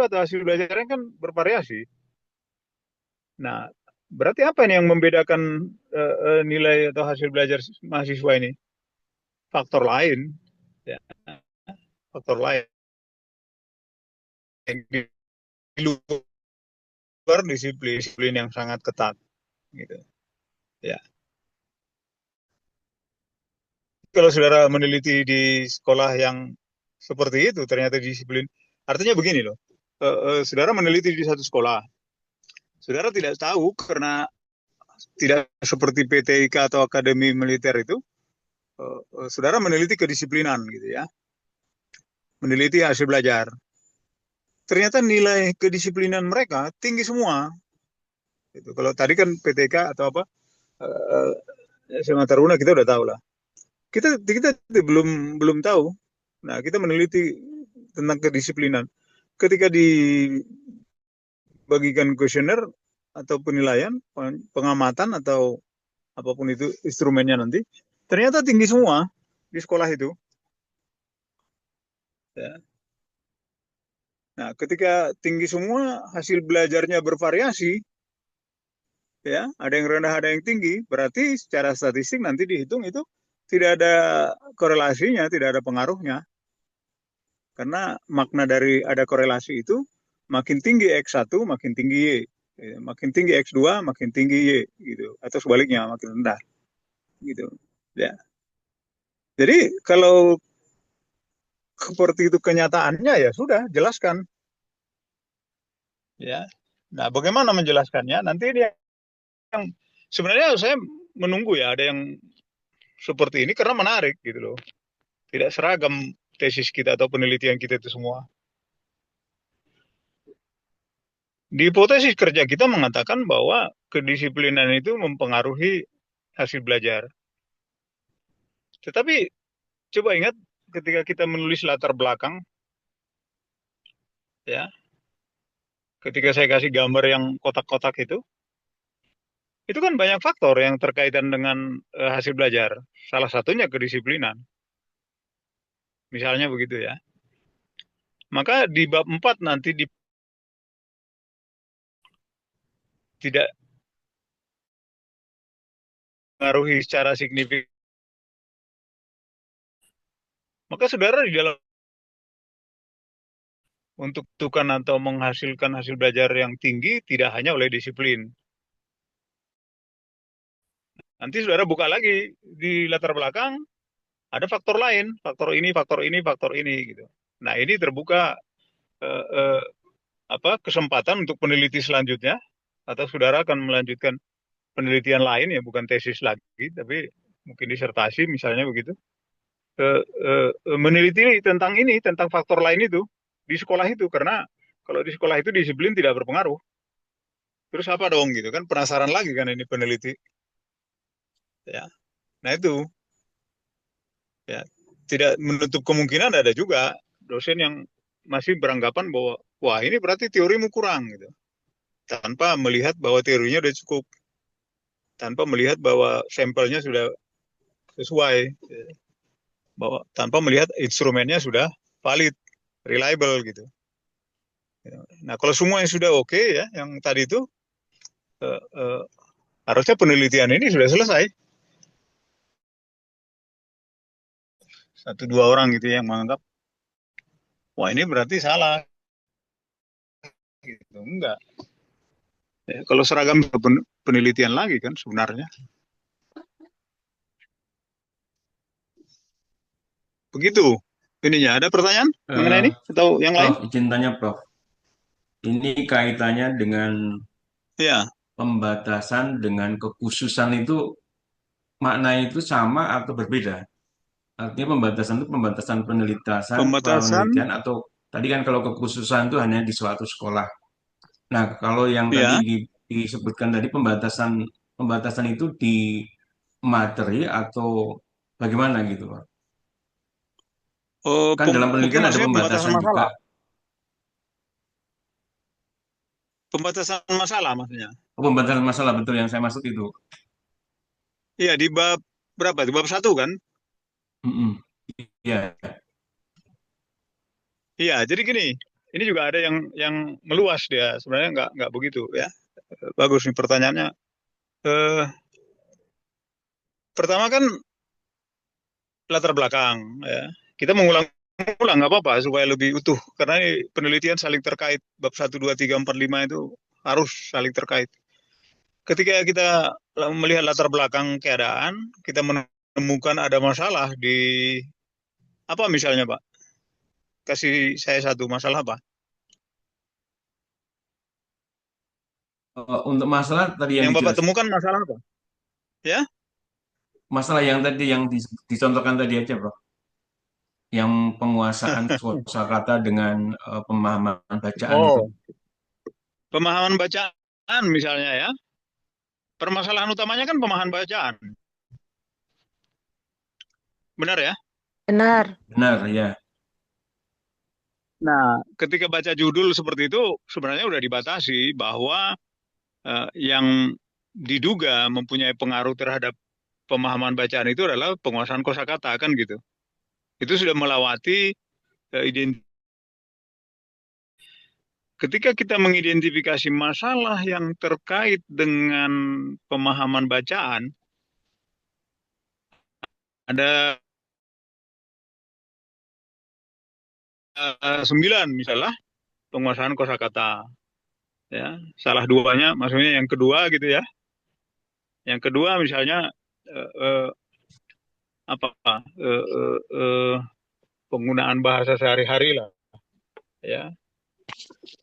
atau hasil belajarnya kan bervariasi. Nah, berarti apa nih yang membedakan nilai atau hasil belajar mahasiswa ini? Faktor lain, ya. Faktor lain di luar disiplin yang sangat ketat, gitu. Ya. Kalau saudara meneliti di sekolah yang seperti itu, ternyata disiplin. Artinya begini loh, saudara meneliti di satu sekolah, saudara tidak tahu karena tidak seperti PTIK atau Akademi Militer itu, saudara meneliti kedisiplinan gitu ya, meneliti hasil belajar. Ternyata nilai kedisiplinan mereka tinggi semua. Gitu. Kalau tadi kan PTK atau apa, SMA Taruna kita udah tahu lah. Kita belum tahu. Nah, kita meneliti tentang kedisiplinan. Ketika dibagikan kuesioner atau penilaian, pengamatan atau apapun itu instrumennya nanti, ternyata tinggi semua di sekolah itu. Ya. Nah, ketika tinggi semua, hasil belajarnya bervariasi, ya, ada yang rendah, ada yang tinggi, berarti secara statistik nanti dihitung itu tidak ada korelasinya, tidak ada pengaruhnya. Karena makna dari ada korelasi itu, makin tinggi X1, makin tinggi Y. Makin tinggi X2, makin tinggi Y. Gitu. Atau sebaliknya, makin rendah. Gitu. Ya. Jadi kalau seperti itu kenyataannya, ya sudah, jelaskan. Ya. Nah, bagaimana menjelaskannya? Nanti dia yang sebenarnya saya menunggu ya, ada yang seperti ini karena menarik gitu loh. Tidak seragam tesis kita atau penelitian kita itu semua. Di hipotesis kerja kita mengatakan bahwa kedisiplinan itu mempengaruhi hasil belajar. Tetapi coba ingat ketika kita menulis latar belakang, ya, ketika saya kasih gambar yang kotak-kotak itu kan banyak faktor yang terkaitan dengan hasil belajar. Salah satunya kedisiplinan. Misalnya begitu ya. Maka di bab 4 nanti tidak mempengaruhi secara signifikan. Maka saudara di dalam untuk tentukan atau menghasilkan hasil belajar yang tinggi tidak hanya oleh disiplin. Nanti saudara buka lagi di latar belakang, ada faktor lain, faktor ini, faktor ini, faktor ini, gitu. Nah ini terbuka kesempatan untuk peneliti selanjutnya, atau saudara akan melanjutkan penelitian lain ya, bukan tesis lagi, tapi mungkin disertasi misalnya begitu, meneliti tentang ini, tentang faktor lain itu di sekolah itu, karena kalau di sekolah itu disiplin tidak berpengaruh. Terus apa dong gitu kan, penasaran lagi kan ini peneliti. Ya. Nah itu ya, tidak menutup kemungkinan ada juga dosen yang masih beranggapan bahwa wah ini berarti teorimu kurang gitu. Tanpa melihat bahwa teorinya sudah cukup. Tanpa melihat bahwa sampelnya sudah sesuai. Bahwa tanpa melihat instrumennya sudah valid, reliable gitu. Nah, kalau semua yang sudah oke ya, yang tadi itu harusnya penelitian ini sudah selesai. satu dua orang gitu yang menganggap wah ini berarti salah gitu. Enggak. Ya, kalau seragam penelitian lagi kan sebenarnya. Begitu. Ininya ada pertanyaan mengenai Eh, ini atau yang lain? Prof, izin tanya Prof. Ini kaitannya dengan Ya, pembatasan dengan kekhususan itu maknanya itu sama atau berbeda? Artinya pembatasan itu pembatasan pembatasan penelitian atau tadi kan kalau kekhususan itu hanya di suatu sekolah. Nah, kalau yang tadi ya. disebutkan tadi pembatasan pembatasan itu di materi atau bagaimana gitu, Pak? Oh, Kan dalam mungkin penelitian ada maksudnya pembatasan pembatasan juga. masalah. Pembatasan masalah maksudnya. Oh, pembatasan masalah betul yang saya maksud itu. Iya, di bab berapa? Di bab 1 kan? Mm-mm. Iya. Iya, jadi gini, ini juga ada yang meluas dia. Sebenarnya nggak begitu ya. Bagus nih pertanyaannya. Eh, pertama kan latar belakang ya. Kita mengulang-ulang nggak apa-apa supaya lebih utuh karena ini penelitian saling terkait. Bab 1, 2, 3, 4, 5 itu harus saling terkait. Ketika kita melihat latar belakang keadaan, kita menemukan ada masalah di apa misalnya, Pak? Kasih saya satu masalah apa? Untuk masalah tadi yang Yang Bapak dijelaskan, temukan masalah apa? Ya? masalah yang tadi yang dicontohkan tadi aja, Bro. Yang penguasaan kosakata dengan pemahaman bacaan itu. Oh, pemahaman bacaan misalnya ya. Permasalahan utamanya kan pemahaman bacaan. Benar ya? Benar. Benar, ya. Nah, ketika baca judul seperti itu sebenarnya udah dibatasi bahwa yang diduga mempunyai pengaruh terhadap pemahaman bacaan itu adalah penguasaan kosakata kan gitu. Itu sudah melewati identitas. Ketika kita mengidentifikasi masalah yang terkait dengan pemahaman bacaan, ada 9 misalnya penguasaan kosakata. Ya, salah duanya, maksudnya yang kedua gitu ya. Yang kedua misalnya eh, eh, apa eh, eh, eh, penggunaan bahasa sehari-hari lah. Ya,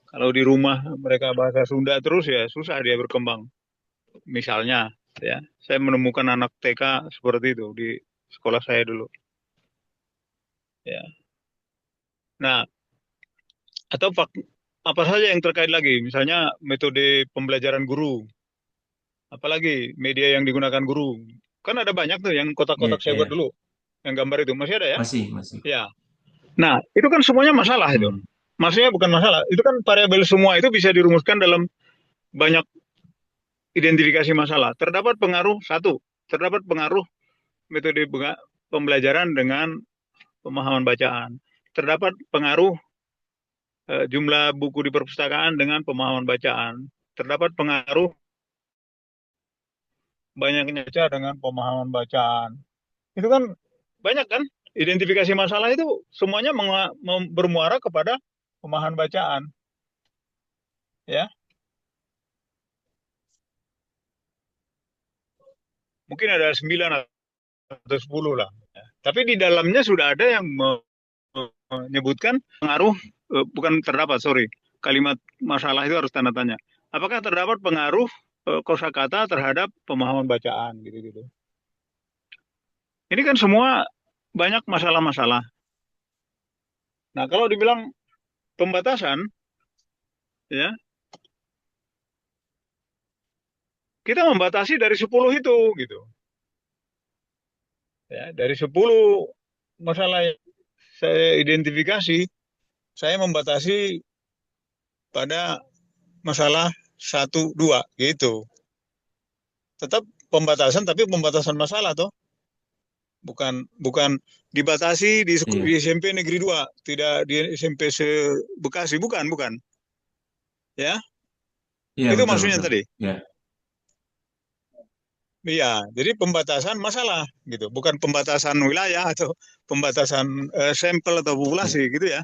kalau di rumah mereka bahasa Sunda terus ya susah dia berkembang. Misalnya, ya, saya menemukan anak TK seperti itu di sekolah saya dulu. Ya, nah atau apa saja yang terkait lagi, misalnya metode pembelajaran guru, apalagi media yang digunakan guru. Kan ada banyak tuh yang Iya, kotak-kotak saya buat iya. dulu, yang gambar itu masih ada ya? Masih, masih. Ya. Nah, itu kan semuanya masalah itu. Hmm. Maksudnya bukan masalah, itu kan variabel semua itu bisa dirumuskan dalam banyak identifikasi masalah. Terdapat pengaruh satu, terdapat pengaruh metode pembelajaran dengan pemahaman bacaan. Terdapat pengaruh jumlah buku di perpustakaan dengan pemahaman bacaan. Terdapat pengaruh banyaknya baca dengan pemahaman bacaan. Itu kan banyak kan? Identifikasi masalah itu semuanya bermuara kepada pemahaman bacaan. Ya, mungkin ada 9 atau 10 lah. Ya. Tapi di dalamnya sudah ada yang menyebutkan pengaruh, bukan terdapat, sorry. Kalimat masalah itu harus tanda tanya. Apakah terdapat pengaruh kosakata terhadap pemahaman bacaan gitu-gitu. Ini kan semua banyak masalah-masalah. Nah, kalau dibilang pembatasan, ya, kita membatasi dari 10 itu gitu. Ya, dari 10 masalah yang saya identifikasi, saya membatasi pada masalah 1, 2 gitu. Tetap pembatasan tapi pembatasan masalah toh. Bukan bukan dibatasi di, Iya, di SMP Negeri 2, tidak di SMP Bekasi, bukan. Ya, iya itu betul, maksudnya betul. tadi. Ya, Iya, jadi pembatasan masalah gitu, bukan pembatasan wilayah atau pembatasan sampel atau populasi gitu ya.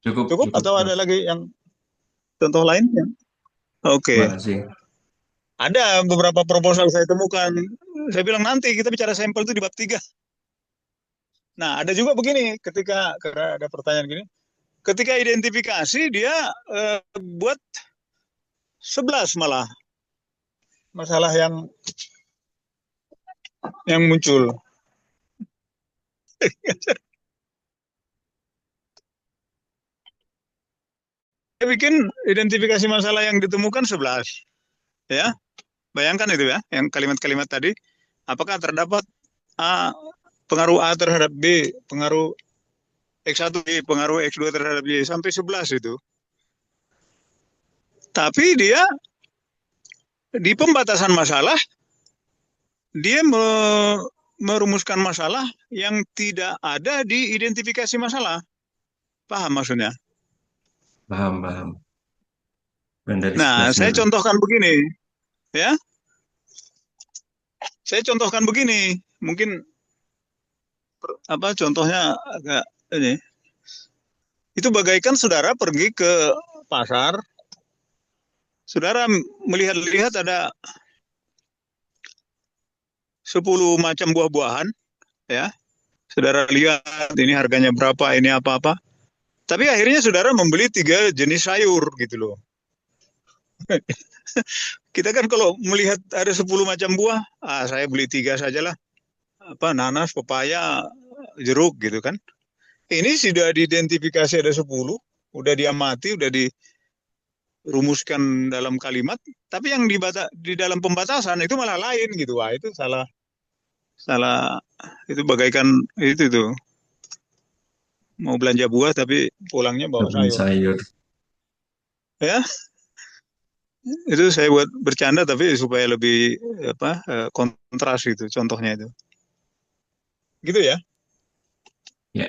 Cukup, Cukup cukup, atau Prof. ada lagi yang contoh lain? Ya? Terima Oke, kasih. ada beberapa proposal saya temukan. Saya bilang nanti kita bicara sampel itu di bab 3. Nah, ada juga begini, karena ada pertanyaan gini, ketika identifikasi dia buat 11 malah masalah yang muncul. Dia bikin identifikasi masalah yang ditemukan 11. Ya, bayangkan itu ya, yang kalimat-kalimat tadi. Apakah terdapat A, pengaruh A terhadap B, pengaruh X1 B, pengaruh X2 terhadap Y, sampai 11 itu. Tapi dia di pembatasan masalah, dia merumuskan masalah yang tidak ada di identifikasi masalah. Paham maksudnya? Paham, paham. Dan dari Nah, 11 saya tadi. contohkan begini, ya. Saya contohkan begini, mungkin contohnya agak ini. Itu bagaikan saudara pergi ke pasar, saudara melihat-lihat ada 10 macam buah-buahan, ya. Saudara lihat ini harganya berapa, ini apa-apa. Tapi akhirnya saudara membeli 3 jenis sayur gitu loh. Kita kan kalau melihat ada 10 macam buah, saya beli 3 sajalah. Nanas, pepaya, jeruk gitu kan. Ini sudah diidentifikasi ada 10, udah diamati, udah dirumuskan dalam kalimat, tapi yang di dalam pembatasan itu malah lain gitu. Wah, itu salah itu bagaikan itu tuh mau belanja buah tapi pulangnya bawa Kebun sayur. sayur. Ya, itu saya buat bercanda tapi supaya lebih kontras gitu contohnya itu. Gitu ya. Ya,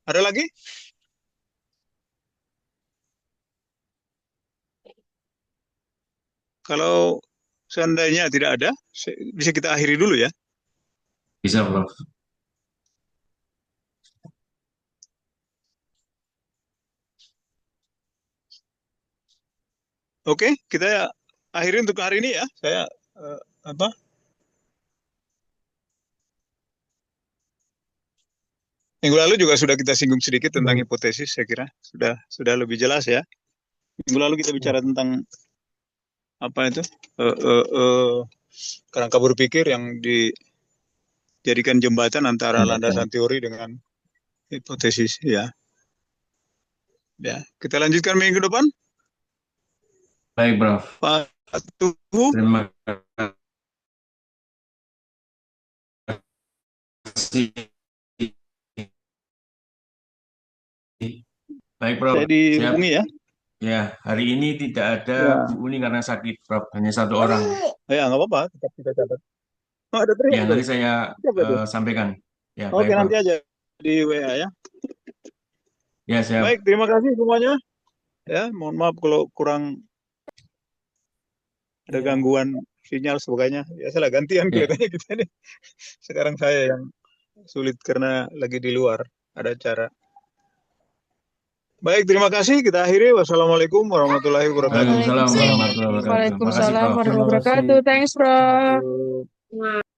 Ada lagi? Kalau seandainya tidak ada, bisa kita akhiri dulu ya. bisa, Prof. Oke, kita akhiri untuk hari ini ya. Saya apa? Minggu lalu juga sudah kita singgung sedikit tentang Baik. hipotesis, saya kira sudah lebih jelas ya. Minggu lalu kita bicara tentang apa itu kerangka berpikir yang dijadikan jembatan antara landasan teori dengan hipotesis ya. Ya, kita lanjutkan minggu depan. Baik, Prof. Pak Tuhu, Terima kasih. Baik, Prof. saya Siap. dihubungi ya. Ya, hari ini tidak ada Ya, Bu Uni karena sakit, Prof. Hanya 1 orang. ya nggak apa-apa, tetap kita catat. Oh, ada Ya, teriak tuh. nanti saya Siapa itu? sampaikan. Ya, Oke, baik, Prof. nanti aja di WA ya. Ya, siap. Baik, terima kasih semuanya. Ya, mohon maaf kalau kurang ada gangguan sinyal sebagainya. Ya, salah gantian Ya. kelihatannya kita nih. Sekarang saya yang sulit karena lagi di luar ada acara. Baik, terima kasih. Kita akhiri. Wassalamualaikum warahmatullahi wabarakatuh. Waalaikumsalam warahmatullahi wabarakatuh. Terima kasih, Waalaikumsalam Prof. warahmatullahi wabarakatuh. Thanks, Bro. Terima kasih.